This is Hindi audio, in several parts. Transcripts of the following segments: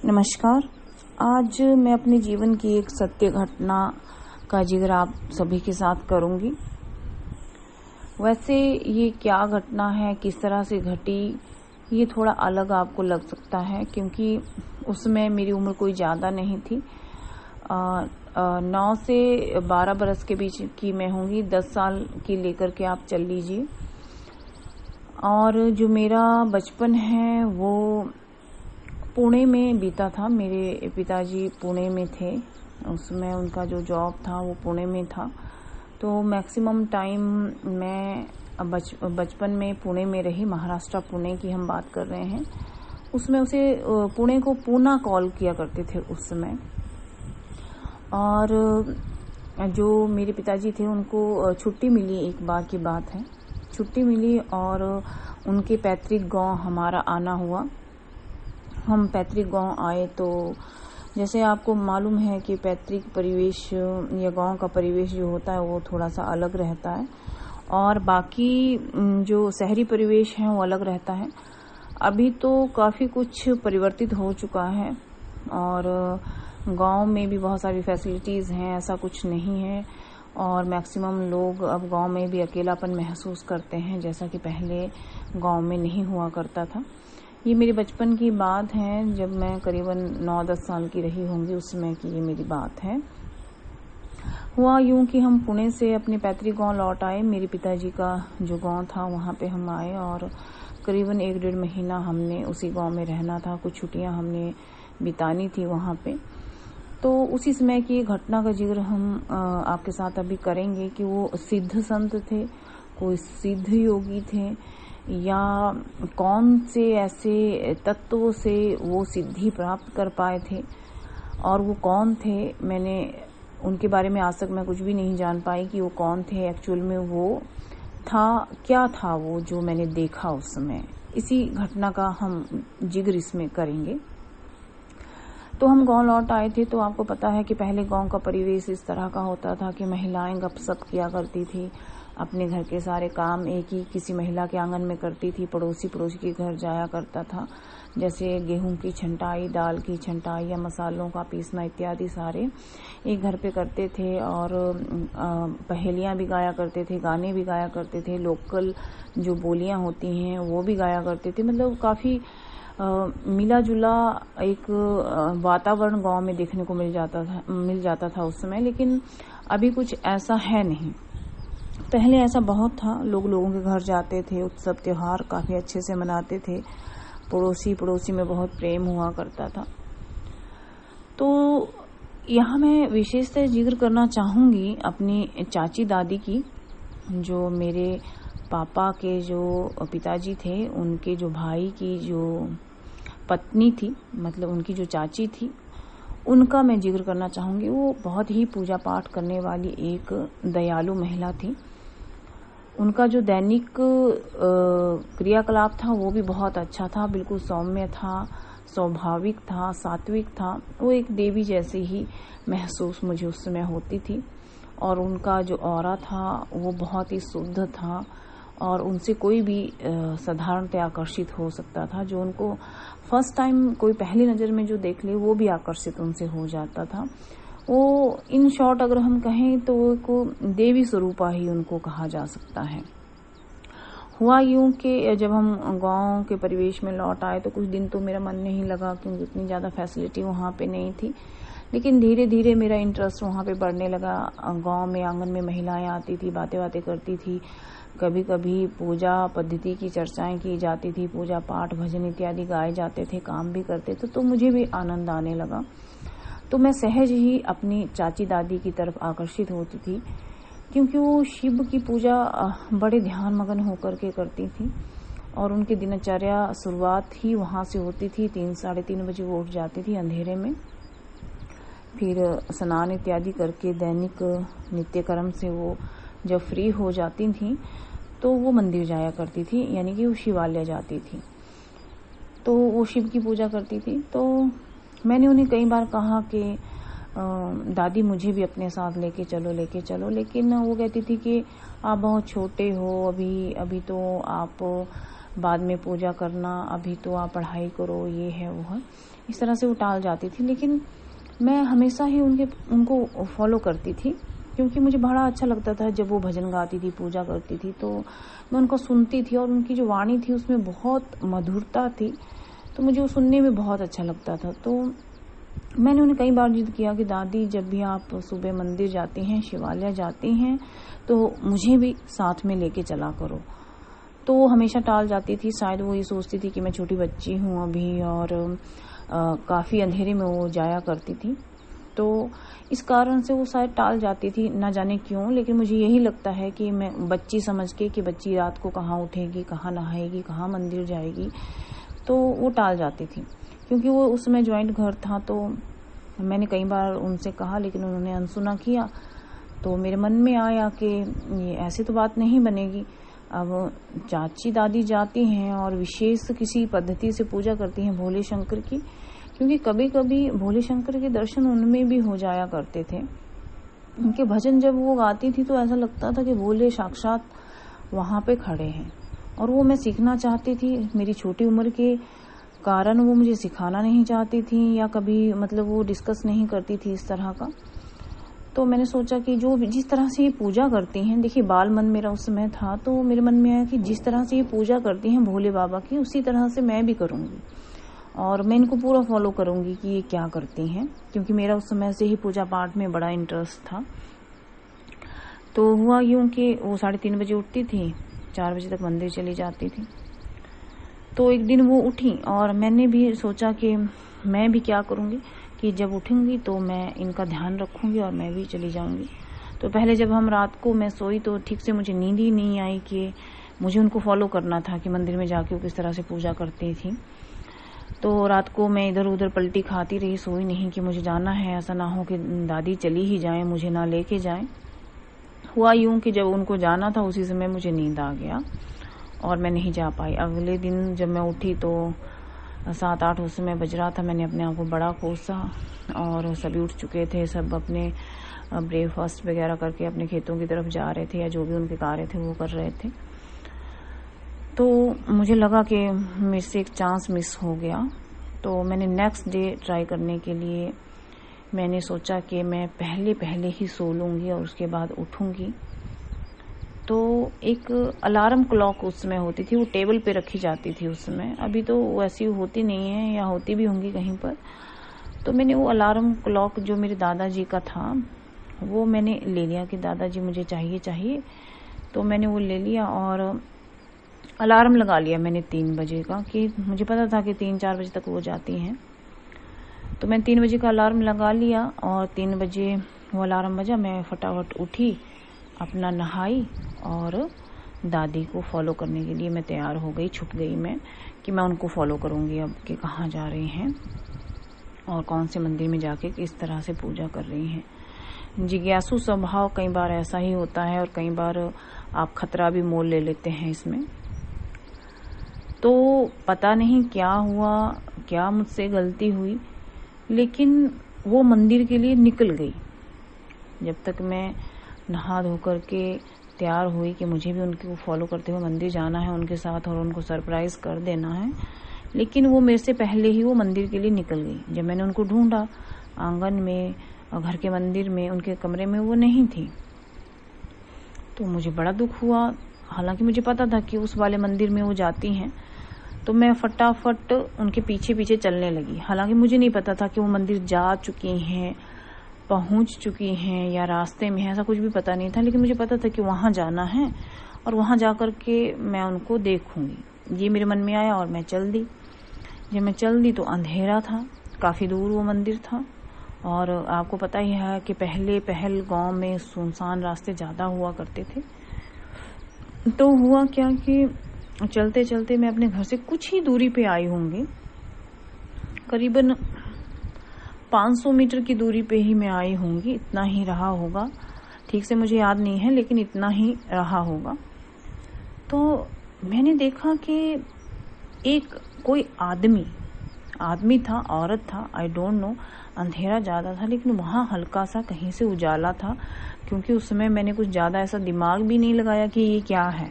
नमस्कार। आज मैं अपने जीवन की एक सत्य घटना का जिक्र आप सभी के साथ करूंगी। वैसे ये क्या घटना है, किस तरह से घटी, ये थोड़ा अलग आपको लग सकता है क्योंकि उसमें मेरी उम्र कोई ज़्यादा नहीं थी। 9 से 12 बरस के बीच की मैं होंगी, 10 साल की लेकर के आप चल लीजिए। और जो मेरा बचपन है वो पुणे में बीता था। मेरे पिताजी पुणे में थे, उसमें उनका जो जॉब था वो पुणे में था। तो मैक्सिमम टाइम मैं बचपन में पुणे में रही। महाराष्ट्र पुणे की हम बात कर रहे हैं। उसमें उसे पुणे को पूना कॉल किया करते थे उस समय। और जो मेरे पिताजी थे उनको छुट्टी मिली, एक बार की बात है, छुट्टी मिली और उनके पैतृक गांव हमारा आना हुआ। हम पैतृक गांव आए तो जैसे आपको मालूम है कि पैतृक परिवेश या गांव का परिवेश जो होता है वो थोड़ा सा अलग रहता है और बाकी जो शहरी परिवेश है वो अलग रहता है। अभी तो काफ़ी कुछ परिवर्तित हो चुका है और गांव में भी बहुत सारी फैसिलिटीज़ हैं, ऐसा कुछ नहीं है। और मैक्सिमम लोग अब गांव में भी अकेलापन महसूस करते हैं, जैसा कि पहले गांव में नहीं हुआ करता था। ये मेरे बचपन की बात है, जब मैं करीबन 9-10 साल की रही होंगी उस समय की ये मेरी बात है। हुआ यूं कि हम पुणे से अपने पैतृक गांव लौट आए। मेरे पिताजी का जो गांव था वहाँ पे हम आए और करीबन 1-1.5 महीना हमने उसी गांव में रहना था। कुछ छुट्टियां हमने बितानी थी वहाँ पे। तो उसी समय की घटना का जिक्र हम आपके साथ अभी करेंगे कि वो सिद्ध संत थे, कोई सिद्ध योगी थे या कौन से ऐसे तत्वों से वो सिद्धि प्राप्त कर पाए थे और वो कौन थे। मैंने उनके बारे में आज तक मैं कुछ भी नहीं जान पाई कि वो कौन थे एक्चुअल में, वो था क्या था वो जो मैंने देखा उस समय। इसी घटना का हम जिक्र इसमें करेंगे। तो हम गांव लौट आए थे तो आपको पता है कि पहले गांव का परिवेश इस तरह का होता था कि महिलाएं गपशप किया करती थी, अपने घर के सारे काम एक ही किसी महिला के आंगन में करती थी, पड़ोसी के घर जाया करता था। जैसे गेहूं की छंटाई, दाल की छंटाई या मसालों का पीसना इत्यादि सारे एक घर पे करते थे। और पहेलियां भी गाया करते थे, गाने भी गाया करते थे, लोकल जो बोलियां होती हैं वो भी गाया करते थे। मतलब काफ़ी मिला जुला एक वातावरण गांव में देखने को मिल जाता था उस समय। लेकिन अभी कुछ ऐसा है नहीं। पहले ऐसा बहुत था, लोगों के घर जाते थे, उत्सव त्योहार काफ़ी अच्छे से मनाते थे, पड़ोसी में बहुत प्रेम हुआ करता था। तो यहाँ मैं विशेषतः जिक्र करना चाहूँगी अपनी चाची दादी की, जो मेरे पापा के जो पिताजी थे उनके जो भाई की जो पत्नी थी, मतलब उनकी जो चाची थी, उनका मैं जिक्र करना चाहूँगी। वो बहुत ही पूजा पाठ करने वाली एक दयालु महिला थी। उनका जो दैनिक क्रियाकलाप था वो भी बहुत अच्छा था, बिल्कुल सौम्य था, स्वाभाविक था, सात्विक था। वो एक देवी जैसी ही महसूस मुझे उस समय होती थी। और उनका जो ऑरा था वो बहुत ही शुद्ध था और उनसे कोई भी साधारणतः आकर्षित हो सकता था। जो उनको फर्स्ट टाइम कोई पहली नज़र में जो देख ले वो भी आकर्षित उनसे हो जाता था। वो इन शॉर्ट अगर हम कहें तो को देवी स्वरूपा ही उनको कहा जा सकता है। हुआ यूं कि जब हम गांव के परिवेश में लौट आए तो कुछ दिन तो मेरा मन नहीं लगा क्योंकि इतनी ज़्यादा फैसिलिटी वहाँ पे नहीं थी। लेकिन धीरे धीरे मेरा इंटरेस्ट वहाँ पे बढ़ने लगा। गांव में आंगन में महिलाएं आती थी, बातें करती थी, कभी कभी पूजा पद्धति की चर्चाएं की जाती थी, पूजा पाठ भजन इत्यादि गाए जाते थे, काम भी करते थे। तो मुझे भी आनंद आने लगा। तो मैं सहज ही अपनी चाची दादी की तरफ आकर्षित होती थी क्योंकि वो शिव की पूजा बड़े ध्यान मगन होकर के करती थी और उनकी दिनचर्या शुरुआत ही वहाँ से होती थी। 3-3:30 बजे वो उठ जाती थी अंधेरे में, फिर स्नान इत्यादि करके दैनिक नित्य कर्म से वो जब फ्री हो जाती थी तो वो मंदिर जाया करती थी, यानी कि वो शिवालय जाती थी। तो वो शिव की पूजा करती थी। तो मैंने उन्हें कई बार कहा कि दादी मुझे भी अपने साथ लेके चलो, लेकिन वो कहती थी कि आप बहुत छोटे हो, अभी तो आप बाद में पूजा करना, अभी तो आप पढ़ाई करो, ये है वो है, इस तरह से वो टाल जाती थी। लेकिन मैं हमेशा ही उनको फॉलो करती थी, क्योंकि मुझे बड़ा अच्छा लगता था जब वो भजन गाती थी, पूजा करती थी, तो मैं उनको सुनती थी और उनकी जो वाणी थी उसमें बहुत मधुरता थी, तो मुझे वो सुनने में बहुत अच्छा लगता था। तो मैंने उन्हें कई बार जिद किया कि दादी, जब भी आप सुबह मंदिर जाती हैं, शिवालय जाती हैं, तो मुझे भी साथ में लेके चला करो। तो वो हमेशा टाल जाती थी। शायद वो ये सोचती थी कि मैं छोटी बच्ची हूँ अभी, और काफ़ी अंधेरे में वो जाया करती थी, तो इस कारण से वो शायद टाल जाती थी, ना जाने क्यों। लेकिन मुझे यही लगता है कि मैं बच्ची समझ के कि बच्ची रात को कहाँ उठेगी, कहाँ नहाएगी, कहाँ मंदिर जाएगी, तो वो टाल जाती थी। क्योंकि वो उस समय ज्वाइंट घर था, तो मैंने कई बार उनसे कहा, लेकिन उन्होंने अनसुना किया। तो मेरे मन में आया कि ये ऐसे तो बात नहीं बनेगी। अब चाची दादी जाती हैं और विशेष किसी पद्धति से पूजा करती हैं भोले शंकर की, क्योंकि कभी कभी भोले शंकर के दर्शन उनमें भी हो जाया करते थे। उनके भजन जब वो गाती थी तो ऐसा लगता था कि भोले साक्षात वहां पे खड़े हैं, और वो मैं सीखना चाहती थी। मेरी छोटी उम्र के कारण वो मुझे सिखाना नहीं चाहती थी, या कभी मतलब वो डिस्कस नहीं करती थी इस तरह का। तो मैंने सोचा कि जो जिस तरह से ये पूजा करती हैं, देखिए बाल मन मेरा उस समय था, तो मेरे मन में आया कि जिस तरह से ये पूजा करती हैं भोले बाबा की, उसी तरह से मैं भी करूंगी, और मैं इनको पूरा फॉलो करूंगी कि ये क्या करती हैं, क्योंकि मेरा उस समय से ही पूजा पाठ में बड़ा इंटरेस्ट था। तो हुआ यूं कि वो 3:30 बजे उठती थी, 4 बजे तक मंदिर चली जाती थी। तो एक दिन वो उठी और मैंने भी सोचा कि मैं भी क्या करूंगी कि जब उठूंगी तो मैं इनका ध्यान रखूंगी और मैं भी चली जाऊंगी। तो पहले जब हम रात को मैं सोई तो ठीक से मुझे नींद ही नहीं आई कि मुझे उनको फॉलो करना था कि मंदिर में जाके वो किस तरह से पूजा करती थी। तो रात को मैं इधर उधर पलटी खाती रही, सोई नहीं कि मुझे जाना है, ऐसा ना हो कि दादी चली ही जाए, मुझे ना लेके जाए। हुआ यूं कि जब उनको जाना था उसी समय मुझे नींद आ गया और मैं नहीं जा पाई। अगले दिन जब मैं उठी तो 7-8 उस समय बज रहा था। मैंने अपने आप को बड़ा कोसा, और सभी उठ चुके थे, सब अपने ब्रेकफास्ट वगैरह करके अपने खेतों की तरफ जा रहे थे, या जो भी उनके कार्य थे वो कर रहे थे। तो मुझे लगा कि मेरे से एक चांस मिस हो गया। तो मैंने नेक्स्ट डे ट्राई करने के लिए मैंने सोचा कि मैं पहले ही सो लूंगी और उसके बाद उठूंगी। तो एक अलार्म क्लॉक उस समय होती थी, वो टेबल पे रखी जाती थी उस समय, अभी तो वैसी होती नहीं है, या होती भी होंगी कहीं पर। तो मैंने वो अलार्म क्लॉक जो मेरे दादाजी का था वो मैंने ले लिया कि दादाजी मुझे चाहिए। तो मैंने वो ले लिया और अलार्म लगा लिया मैंने 3 बजे का, कि मुझे पता था कि 3-4 बजे तक वो जाती हैं। तो मैंने 3 बजे का अलार्म लगा लिया और 3 बजे वो अलार्म बजा। मैं फटाफट उठी, अपना नहाई और दादी को फॉलो करने के लिए मैं तैयार हो गई। छुप गई मैं कि मैं उनको फॉलो करूंगी अब, कि कहाँ जा रही हैं और कौन से मंदिर में जाके किस तरह से पूजा कर रही हैं। जिज्ञासु स्वभाव कई बार ऐसा ही होता है, और कई बार आप खतरा भी मोल ले लेते हैं इसमें। तो पता नहीं क्या हुआ, क्या मुझसे गलती हुई, लेकिन वो मंदिर के लिए निकल गई। जब तक मैं नहा धो करके तैयार हुई कि मुझे भी उनको फॉलो करते हुए मंदिर जाना है उनके साथ और उनको सरप्राइज कर देना है, लेकिन वो मेरे से पहले ही वो मंदिर के लिए निकल गई। जब मैंने उनको ढूंढा आंगन में और घर के मंदिर में, उनके कमरे में वो नहीं थी। तो मुझे बड़ा दुख हुआ, हालांकि मुझे पता था कि उस वाले मंदिर में वो जाती हैं। तो मैं फटाफट उनके पीछे पीछे चलने लगी। हालांकि मुझे नहीं पता था कि वो मंदिर जा चुकी हैं, पहुंच चुकी हैं, या रास्ते में है, ऐसा कुछ भी पता नहीं था। लेकिन मुझे पता था कि वहां जाना है और वहां जाकर के मैं उनको देखूंगी, ये मेरे मन में आया और मैं चल दी। जब मैं चल दी तो अंधेरा था, काफी दूर वो मंदिर था, और आपको पता ही है कि पहल गांव में सुनसान रास्ते ज्यादा हुआ करते थे। तो हुआ क्या कि चलते चलते मैं अपने घर से कुछ ही दूरी पे आई होंगी, करीबन 500 मीटर की दूरी पे ही मैं आई होंगी, इतना ही रहा होगा, ठीक से मुझे याद नहीं है, लेकिन इतना ही रहा होगा। तो मैंने देखा कि एक कोई आदमी था, औरत था, आई डोंट नो, अंधेरा ज्यादा था लेकिन वहां हल्का सा कहीं से उजाला था, क्योंकि उस समय मैंने कुछ ज्यादा ऐसा दिमाग भी नहीं लगाया कि ये क्या है।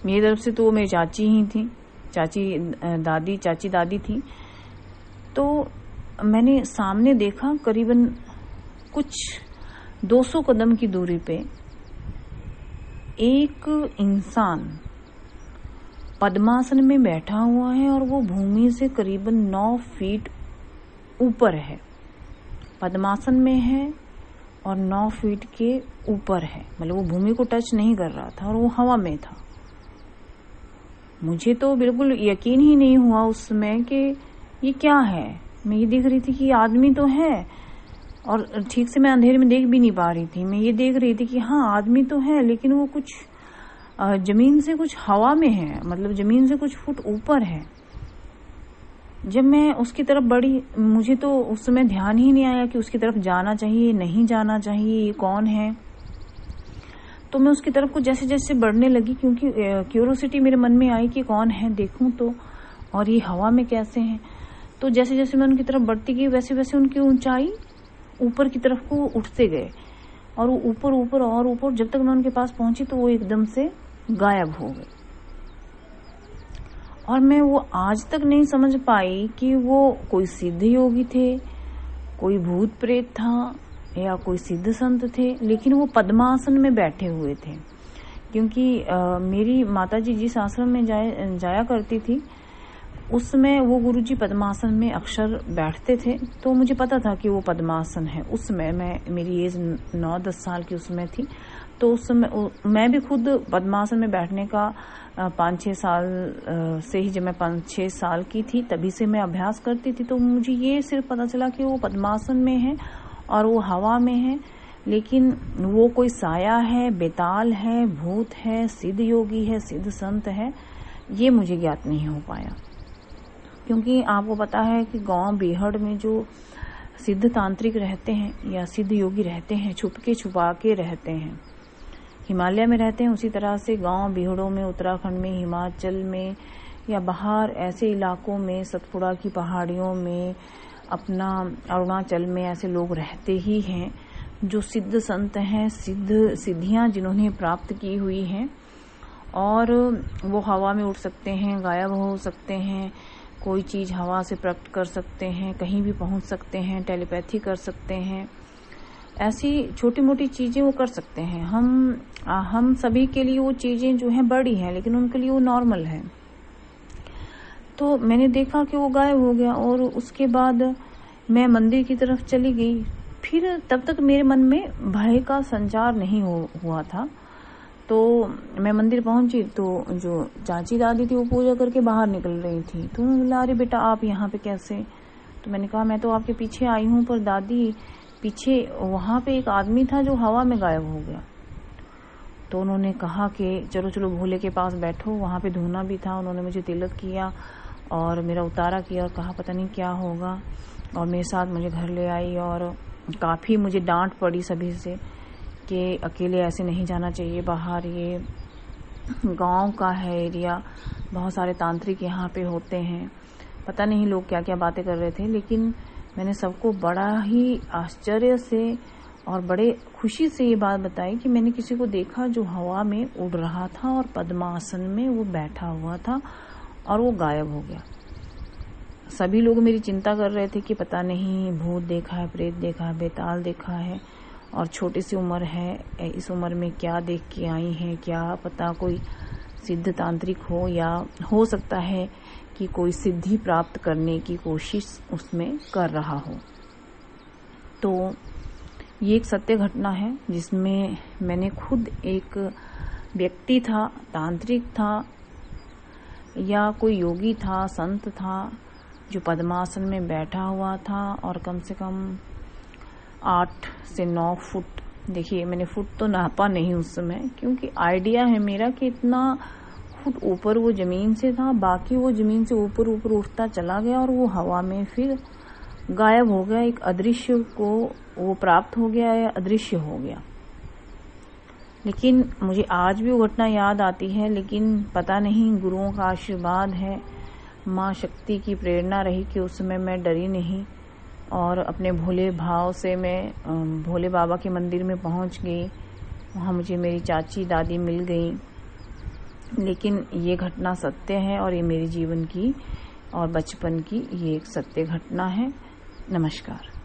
मेरी तरफ से तो वो मेरी चाची ही थी, चाची दादी थी। तो मैंने सामने देखा करीबन कुछ 200 कदम की दूरी पे एक इंसान पद्मासन में बैठा हुआ है और वो भूमि से करीबन 9 फीट ऊपर है। पद्मासन में है और 9 फीट के ऊपर है, मतलब वो भूमि को टच नहीं कर रहा था और वो हवा में था। मुझे तो बिल्कुल यकीन ही नहीं हुआ उस समय कि ये क्या है। मैं ये देख रही थी कि आदमी तो है और ठीक से मैं अंधेरे में देख भी नहीं पा रही थी। मैं ये देख रही थी कि हाँ आदमी तो है, लेकिन वो कुछ जमीन से कुछ हवा में है, मतलब जमीन से कुछ फुट ऊपर है। जब मैं उसकी तरफ बढ़ी, मुझे तो उस समय ध्यान ही नहीं आया कि उसकी तरफ जाना चाहिए नहीं जाना चाहिए, ये कौन है। तो मैं उसकी तरफ को जैसे जैसे बढ़ने लगी, क्योंकि क्यूरोसिटी मेरे मन में आई कि कौन है, देखूं तो, और ये हवा में कैसे हैं। तो जैसे जैसे मैं उनकी तरफ बढ़ती गई वैसे वैसे उनकी ऊंचाई ऊपर की तरफ को उठते गए और वो ऊपर ऊपर और ऊपर। जब तक मैं उनके पास पहुंची तो वो एकदम से गायब हो गए। और मैं वो आज तक नहीं समझ पाई कि वो कोई सिद्ध योगी थे, कोई भूत प्रेत था या कोई सिद्ध संत थे, लेकिन वो पद्मासन में बैठे हुए थे। क्योंकि मेरी माताजी जिस आश्रम में जाया करती थी उसमें वो गुरुजी पद्मासन में अक्सर बैठते थे, तो मुझे पता था कि वो पद्मासन है। उस समय मेरी एज 9-10 साल की उसमें थी, तो उस समय मैं भी खुद पद्मासन में बैठने का 5-6 साल से ही, जब मैं 5-6 साल की थी तभी से मैं अभ्यास करती थी। तो मुझे ये सिर्फ पता चला कि वो पद्मासन में है और वो हवा में है, लेकिन वो कोई साया है, बेताल है, भूत है, सिद्ध योगी है, सिद्ध संत है, ये मुझे ज्ञात नहीं हो पाया। क्योंकि आपको पता है कि गांव बेहड़ में जो सिद्ध तांत्रिक रहते हैं या सिद्ध योगी रहते हैं, छुपा के रहते हैं। हिमालय में रहते हैं, उसी तरह से गांव बेहड़ों में, उत्तराखंड में, हिमाचल में या बाहर ऐसे इलाकों में, सतपुड़ा की पहाड़ियों में, अपना अरुणाचल में ऐसे लोग रहते ही हैं जो सिद्ध संत हैं, सिद्धियां जिन्होंने प्राप्त की हुई हैं। और वो हवा में उड़ सकते हैं, गायब हो सकते हैं, कोई चीज हवा से प्राप्त कर सकते हैं, कहीं भी पहुंच सकते हैं, टेलीपैथी कर सकते हैं, ऐसी छोटी मोटी चीजें वो कर सकते हैं। हम सभी के लिए वो चीजें जो हैं बड़ी हैं, लेकिन उनके लिए वो नॉर्मल है। तो मैंने देखा कि वो गायब हो गया और उसके बाद मैं मंदिर की तरफ चली गई। फिर तब तक मेरे मन में भय का संचार नहीं हुआ था। तो मैं मंदिर पहुंची तो जो चाची दादी थी वो पूजा करके बाहर निकल रही थी। तो मैं बोला, अरे बेटा आप यहाँ पे कैसे? तो मैंने कहा मैं तो आपके पीछे आई हूँ, पर दादी पीछे वहां पे एक आदमी था जो हवा में गायब हो गया। तो उन्होंने कहा कि चलो चलो भोले के पास बैठो, वहां पे धूना भी था। उन्होंने मुझे तिलक किया और मेरा उतारा किया और कहा पता नहीं क्या होगा, और मेरे साथ मुझे घर ले आई। और काफी मुझे डांट पड़ी सभी से कि अकेले ऐसे नहीं जाना चाहिए बाहर, ये गांव का है एरिया, बहुत सारे तांत्रिक यहाँ पे होते हैं। पता नहीं लोग क्या क्या बातें कर रहे थे, लेकिन मैंने सबको बड़ा ही आश्चर्य से और बड़े खुशी से ये बात बताई कि मैंने किसी को देखा जो हवा में उड़ रहा था और पद्मासन में वो बैठा हुआ था और वो गायब हो गया। सभी लोग मेरी चिंता कर रहे थे कि पता नहीं भूत देखा है, प्रेत देखा है, बेताल देखा है, और छोटी सी उम्र है, इस उम्र में क्या देख के आई हैं, क्या पता कोई सिद्ध तांत्रिक हो, या हो सकता है कि कोई सिद्धि प्राप्त करने की कोशिश उसमें कर रहा हो। तो ये एक सत्य घटना है जिसमें मैंने खुद, एक व्यक्ति था, तांत्रिक था या कोई योगी था, संत था, जो पद्मासन में बैठा हुआ था और कम से कम 8 से 9 फुट, देखिए मैंने फुट तो नापा नहीं उस समय, क्योंकि आइडिया है मेरा कि इतना फुट ऊपर वो जमीन से था, बाकी वो जमीन से ऊपर ऊपर उठता चला गया और वो हवा में फिर गायब हो गया। एक अदृश्य को वो प्राप्त हो गया या अदृश्य हो गया। लेकिन मुझे आज भी वो घटना याद आती है, लेकिन पता नहीं गुरुओं का आशीर्वाद है, माँ शक्ति की प्रेरणा रही कि उस समय मैं डरी नहीं और अपने भोले भाव से मैं भोले बाबा के मंदिर में पहुंच गई। वहाँ मुझे मेरी चाची दादी मिल गई लेकिन ये घटना सत्य है और ये मेरे जीवन की और बचपन की ये एक सत्य घटना है। नमस्कार।